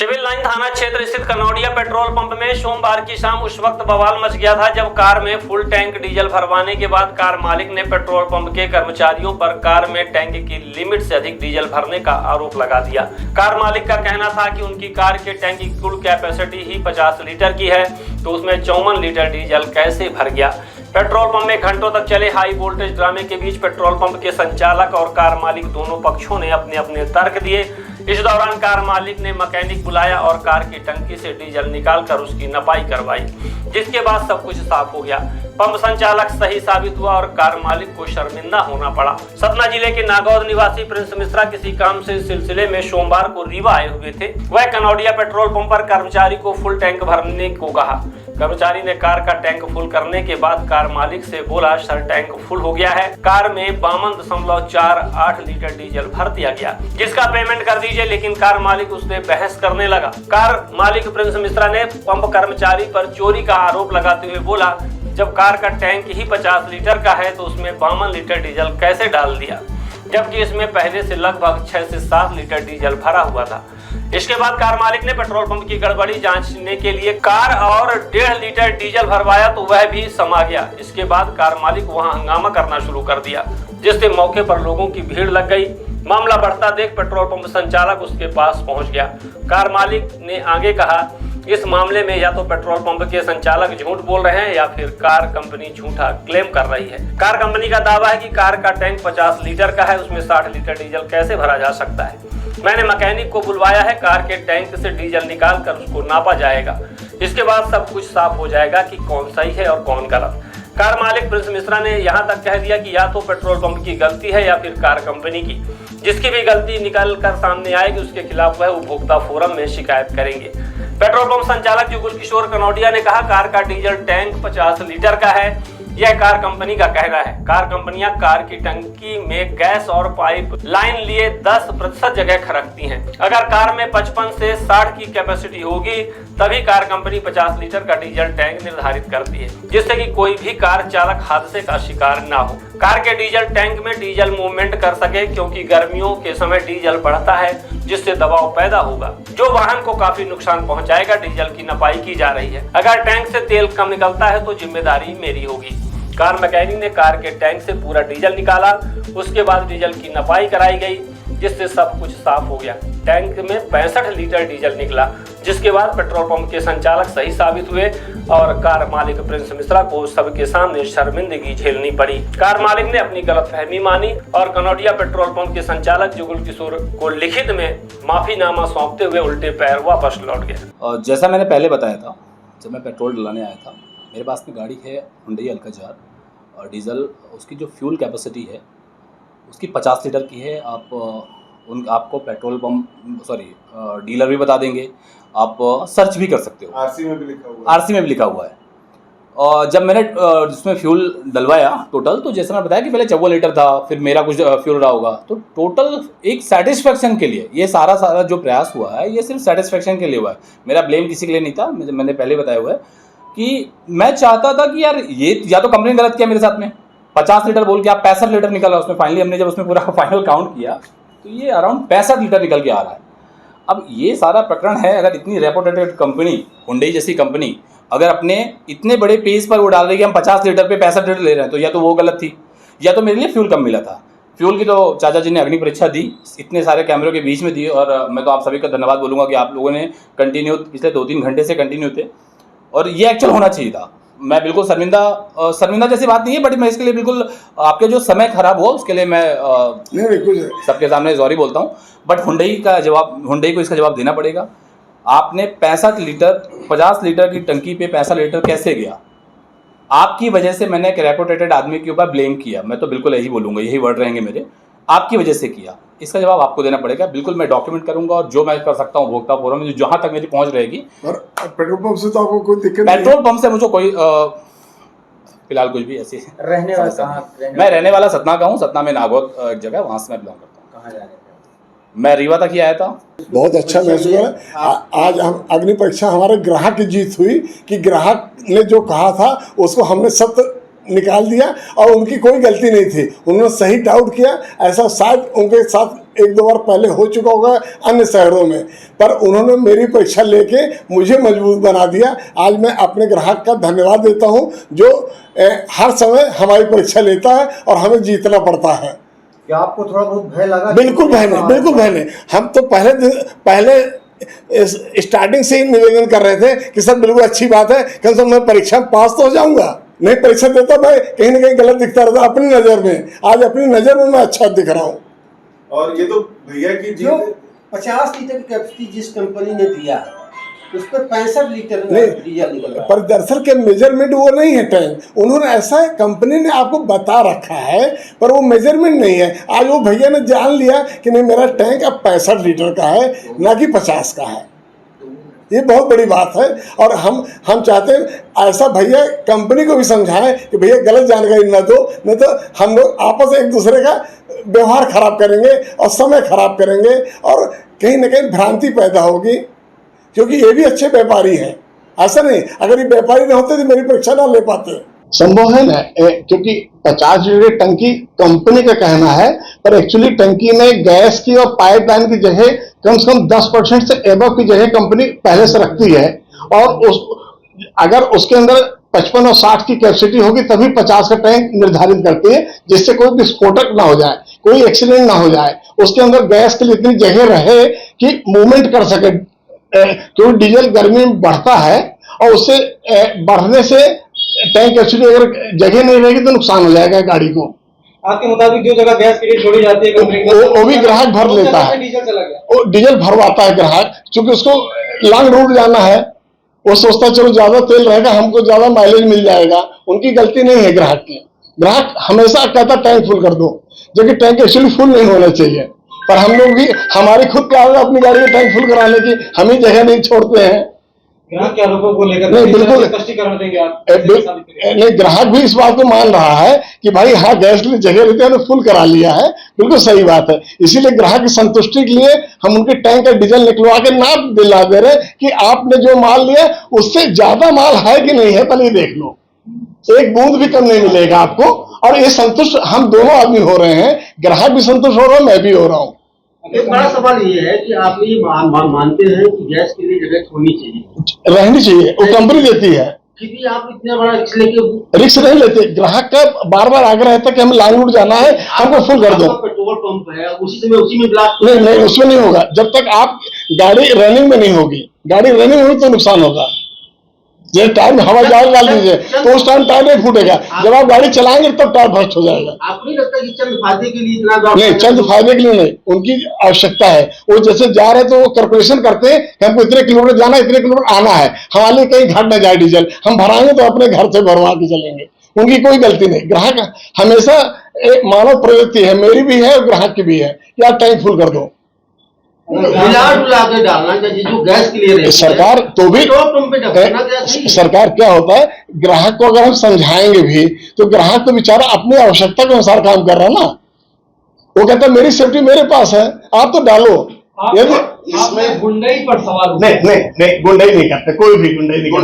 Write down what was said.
Civil line थाना क्षेत्र स्थित कनौडिया पेट्रोल पंप में सोमवार की शाम उस वक्त बवाल मच गया था जब कार में फुल टैंक डीजल भरवाने के बाद कार मालिक ने पेट्रोल पंप के कर्मचारियों पर कार में टैंक की लिमिट से अधिक डीजल भरने का आरोप लगा दिया। कार मालिक का कहना था कि उनकी कार के टैंक की कुल कैपेसिटी ही 50 लीटर की है, तो उसमें 54 लीटर डीजल कैसे भर गया। पेट्रोल पंप में घंटों तक चले हाई वोल्टेज ड्रामे के बीच पेट्रोल पंप के संचालक और कार मालिक दोनों पक्षों ने अपने अपने तर्क दिए। इस दौरान कार मालिक ने मैकेनिक बुलाया और कार की टंकी से डीजल निकालकर उसकी नपाई करवाई, जिसके बाद सब कुछ साफ हो गया। पंप संचालक सही साबित हुआ और कार मालिक को शर्मिंदा होना पड़ा। सतना जिले के नागौद निवासी प्रिंस मिश्रा किसी काम से सिलसिले में सोमवार को रीवा आए हुए थे। वह कनौडिया पेट्रोल पंप पर कर्मचारी को फुल टैंक भरने को कहा। कर्मचारी ने कार का टैंक फुल करने के बाद कार मालिक से बोला, सर टैंक फुल हो गया है। कार में 52.48 लीटर डीजल भर दिया गया, जिसका पेमेंट कर दीजिए, लेकिन कार मालिक उससे बहस करने लगा। कार मालिक प्रिंस मिश्रा ने पंप कर्मचारी पर चोरी का आरोप लगाते हुए बोला, जब कार का टैंक ही 50 लीटर का है तो उसमें 52 लीटर डीजल कैसे डाल दिया, जबकि इसमें पहले से लगभग 6 से 7 लीटर डीजल भरा हुआ था। इसके बाद कार मालिक ने पेट्रोल पंप की गड़बड़ी जांचने के लिए कार और 1.5 लीटर डीजल भरवाया तो वह भी समा गया। इसके बाद कार मालिक वहां हंगामा करना शुरू कर दिया, जिससे मौके पर लोगों की भीड़ लग गई। मामला बढ़ता देख पेट्रोल पंप संचालक उसके पास पहुंच गया। कार मालिक ने आगे कहा, इस मामले में या तो पेट्रोल पंप के संचालक झूठ बोल रहे हैं या फिर कार कंपनी झूठा क्लेम कर रही है। कार कंपनी का दावा है कि कार का टैंक 50 लीटर का है, उसमें 60 लीटर डीजल कैसे भरा जा सकता है। मैंने मैकेनिक को बुलवाया है, कार के टैंक से डीजल निकाल कर उसको नापा जाएगा। इसके बाद सब कुछ साफ हो जाएगा कि कौन सही है और कौन गलत। कार मालिक प्रिंस मिश्रा ने यहाँ तक कह दिया कि या तो पेट्रोल पंप की गलती है या फिर कार कंपनी की। जिसकी भी गलती निकल कर सामने आएगी उसके खिलाफ वह उपभोक्ता फोरम में शिकायत करेंगे। पेट्रोल पंप संचालक जुगुल किशोर कनौडिया ने कहा, कार का डीजल टैंक 50 लीटर का है, यह कार कंपनी का कहना है। कार कंपनियां कार की टंकी में गैस और पाइप लाइन लिए 10% जगह खरकती हैं। अगर कार में 55 से 60 की कैपेसिटी होगी तभी कार कंपनी 50 लीटर का डीजल टैंक निर्धारित करती है, जिससे कि कोई भी कार चालक हादसे का शिकार ना हो। कार के डीजल टैंक में डीजल मूवमेंट कर सके, क्योंकि गर्मियों के समय डीजल बढ़ता है जिससे दबाव पैदा होगा, जो वाहन को काफी नुकसान पहुंचाएगा। डीजल की नपाई की जा रही है। अगर टैंक से तेल कम निकलता है तो जिम्मेदारी मेरी होगी। कार मैकेनिक ने कार के टैंक से पूरा डीजल निकाला, उसके बाद डीजल की नपाई कराई गई, जिससे सब कुछ साफ हो गया। टैंक में 65 लीटर डीजल निकला, जिसके बाद पेट्रोल पंप के संचालक सही साबित हुए और कार मालिक प्रिंस मिश्रा को सबके सामने शर्मिंदगी झेलनी पड़ी। कार मालिक ने अपनी गलतफहमी मानी और कनौडिया पेट्रोल पंप के संचालक जुगुल किशोर को लिखित में माफीनामा सौंपते हुए उल्टे पैर वापस लौट गए। और जैसा मैंने पहले बताया था, जब मैं पेट्रोल डलाने आया था, मेरे पास में गाड़ी है हुंडई अल्काजार और डीजल उसकी जो फ्यूल कैपेसिटी है उसकी 50 लीटर की है। आपको पेट्रोल पंप डीलर भी बता देंगे, आप सर्च भी कर सकते हो। आरसी में भी लिखा हुआ है। और जब मैंने जिसमें फ्यूल डलवाया टोटल, तो जैसे मैं बताया कि पहले 54 लीटर था, फिर मेरा कुछ फ्यूल रहा होगा, तो टोटल एक सेटिस्फेक्शन के लिए ये सारा जो प्रयास हुआ है ये सिर्फ सेटिस्फेक्शन के लिए हुआ है। मेरा ब्लेम किसी के लिए नहीं था। मैंने पहले बताया हुआ है कि मैं चाहता था कि यार ये या तो कंपनी ने गलत किया मेरे साथ में, 50 लीटर बोल के आप 65 लीटर निकला उसमें। फाइनली हमने जब उसमें पूरा फाइनल काउंट किया तो ये अराउंड 65 लीटर निकल के आ रहा है। अब ये सारा प्रकरण है, अगर इतनी रेपुटेड कंपनी हुंडई जैसी कंपनी अगर अपने इतने बड़े पेज पर वो डाल रही है कि हम 50 लीटर पे 65 लीटर ले रहे हैं, तो या तो वो गलत थी या तो मेरे लिए फ्यूल कम मिला था। फ्यूल की तो चाचा जी ने अग्नि परीक्षा दी, इतने सारे कैमरों के बीच में दी, और मैं तो आप सभी का धन्यवाद बोलूँगा कि आप लोगों ने कंटिन्यू पिछले 2-3 घंटे से कंटिन्यू थे, और ये एक्चुअल होना चाहिए था। मैं बिल्कुल शर्मिंदा जैसी बात नहीं है, बट मैं इसके लिए बिल्कुल आपके जो समय खराब हुआ उसके लिए मैं सबके सामने सॉरी बोलता हूँ। बट हुंडई को इसका जवाब देना पड़ेगा। आपने 50 लीटर की टंकी पे 65 लीटर कैसे गया? आपकी वजह से मैंने एक रेपुटेटेड आदमी के ऊपर ब्लेम किया। मैं तो बिल्कुल यही बोलूँगा, यही वर्ड रहेंगे मेरे, आपकी वजह से किया। इसका जवाब आपको देना पड़ेगा। बिल्कुल मैं डॉक्यूमेंट करूंगा और जो मैं कर सकता हूँ उपभोक्ता फोरम में जहां तक मेरी पहुंच रहेगी। और पेट्रोल पंप से तो आपको कोई दिक्कत नहीं? पेट्रोल पंप से मुझे कोई फिलहाल कुछ भी ऐसी रहने वाला कहाँ? मैं रहने वाला सतना का हूँ। सतना में नागौद एक जगह, वहां से मैं बिलोंग करता हूँ। कहाँ जा रहे थे? मैं रीवा तक ही आया था। बहुत अच्छा महसूस हुआ। आज हम अग्नि परीक्षा हमारे ग्राहक की जीत हुई कि ग्राहक ने जो कहा था उसको हमने सत्य निकाल दिया और उनकी कोई गलती नहीं थी। उन्होंने सही डाउट किया, ऐसा शायद उनके साथ एक दो बार पहले हो चुका होगा अन्य शहरों में, पर उन्होंने मेरी परीक्षा लेके मुझे मजबूत बना दिया। आज मैं अपने ग्राहक का धन्यवाद देता हूं जो हर समय हमारी परीक्षा लेता है और हमें जीतना पड़ता है। क्या आपको थोड़ा बहुत भय लगा? बिल्कुल भय नहीं, बिल्कुल भय नहीं। हम तो पहले स्टार्टिंग से ही निवेदन कर रहे थे कि सर बिल्कुल अच्छी बात है, कम से कम मैं परीक्षा में पास तो हो जाऊंगा। नहीं परीक्षा देता मैं कहीं ना कहीं गलत दिखता रहता अपनी नज़र में। आज अपनी नज़र में मैं अच्छा दिख रहा हूँ। और ये तो भैया की जो 50 लीटर की कैपेसिटी जिस कंपनी ने दिया उस पर 65 लीटर डीजल निकल रहा है। पर दरअसल के मेजरमेंट वो नहीं है टैंक। उन्होंने ऐसा कंपनी ने आपको बता रखा है पर वो मेजरमेंट नहीं है। आज वो भैया ने जान लिया कि नहीं मेरा टैंक अब 65 लीटर का है ना कि 50 का है। ये बहुत बड़ी बात है और हम चाहते हैं ऐसा भैया कंपनी को भी समझाएं कि भैया गलत जानकारी न दो, नहीं तो हम लोग आपस में एक दूसरे का व्यवहार खराब करेंगे और समय खराब करेंगे और कहीं ना कहीं भ्रांति पैदा होगी, क्योंकि ये भी अच्छे व्यापारी हैं। ऐसा नहीं, अगर ये व्यापारी न होते तो मेरी परीक्षा ना ले पाते। संभव है ना, क्योंकि 50 लीटर टंकी कंपनी का कहना है, पर एक्चुअली टंकी में गैस की और पाइपलाइन की जगह कम से कम 10% से एबव की जगह कंपनी पहले से रखती है और अगर उसके अंदर 55 और 60 की कैपेसिटी होगी तभी 50 का टैंक निर्धारित करती है, जिससे कोई विस्फोटक ना हो जाए, कोई एक्सीडेंट ना हो जाए, उसके अंदर गैस के लिए इतनी जगह रहे कि मूवमेंट कर सके। क्योंकि डीजल गर्मी में बढ़ता है और उससे बढ़ने से टैंक कैपेसिटी अगर जगह नहीं रहेगी तो नुकसान हो जाएगा गाड़ी को। आपके मुताबिक जो जगह गैस के लिए छोड़ी जाती है कंपनी वो भी ग्राहक भर लेता है, डीजल चला गया, वो डीजल भरवाता है ग्राहक, क्योंकि उसको लॉन्ग रूट जाना है। वो सोचता है चलो ज्यादा तेल रहेगा हमको ज्यादा माइलेज मिल जाएगा। उनकी गलती नहीं है ग्राहक की। ग्राहक हमेशा कहता टैंक फुल कर दो, जबकि टैंक एक्चुअली फुल नहीं होना चाहिए। पर हम लोग भी हमारी खुद की आदत अपनी गाड़ी का टैंक फुल कराने की, हम ही जगह नहीं छोड़ते हैं। ग्राहक के आरोपों को लेकर नहीं बिल्कुल स्पष्टीकरण देंगे आप? नहीं, ग्राहक भी इस बात को मान रहा है कि भाई हाँ गैस के लिए जगह रहती है, फुल करा लिया है, बिल्कुल सही बात है। इसीलिए ग्राहक की संतुष्टि के लिए हम उनके टैंक का डीजल निकलवा के नाप दिला दे रहे कि आपने जो माल लिया उससे ज्यादा माल है कि नहीं है पहले देख लो, एक बूंद भी कम नहीं मिलेगा आपको। और ये संतुष्ट हम दोनों आदमी हो रहे हैं, ग्राहक भी संतुष्ट हो रहा है, मैं भी हो रहा हूँ। एक बड़ा सवाल ये है कि आप ये मानते हैं कि गैस के लिए जगह होनी चाहिए, रहनी चाहिए, वो कंपनी देती है, फिर भी आप इतना बड़ा रिस्क लेके रिस्क नहीं लेते। ग्राहक का बार बार आग्रह रहता है कि हम लॉन्ग रूट जाना है, हमको फुल कर दो। पेट्रोल पंप है उसी समय उसी में ब्लास्ट नहीं उसमें नहीं होगा जब तक आप गाड़ी रनिंग में नहीं होगी। गाड़ी रनिंग होगी तो नुकसान होगा। ये टायर में हवा ज्यादा डाल दीजिए तो उस टाइम टायर नहीं फूटेगा, जब आप गाड़ी चलाएंगे तब टायर बस्ट हो जाएगा। आपको नहीं लगता कि चंद फायदे के लिए इतना नहीं, चंद फायदे के लिए नहीं, उनकी आवश्यकता है। वो जैसे जा रहे तो वो कैलकुलेशन करते हैं कि हमको इतने किलोमीटर जाना है, इतने किलोमीटर आना है, हमारे लिए कहीं घट ना जाए डीजल, हम भराएंगे तो अपने घर से भरवा के चलेंगे। उनकी कोई गलती नहीं। ग्राहक हमेशा एक मानव प्रवृत्ति है, मेरी भी है और ग्राहक की भी है, या टैंक फुल कर दो। मिला के डालना चाहिए जो गैस के लिए सरकार तो भी सरकार क्या होता है, ग्राहक को अगर हम समझाएंगे भी तो ग्राहक तो बेचारा अपनी आवश्यकता के अनुसार काम कर रहा है ना। वो कहता है मेरी सेफ्टी मेरे पास है, आप तो डालो। यदि इसमें गुंडाई पर सवाल नहीं गुंडाई नहीं करते, कोई भी गुंडाई नहीं करता।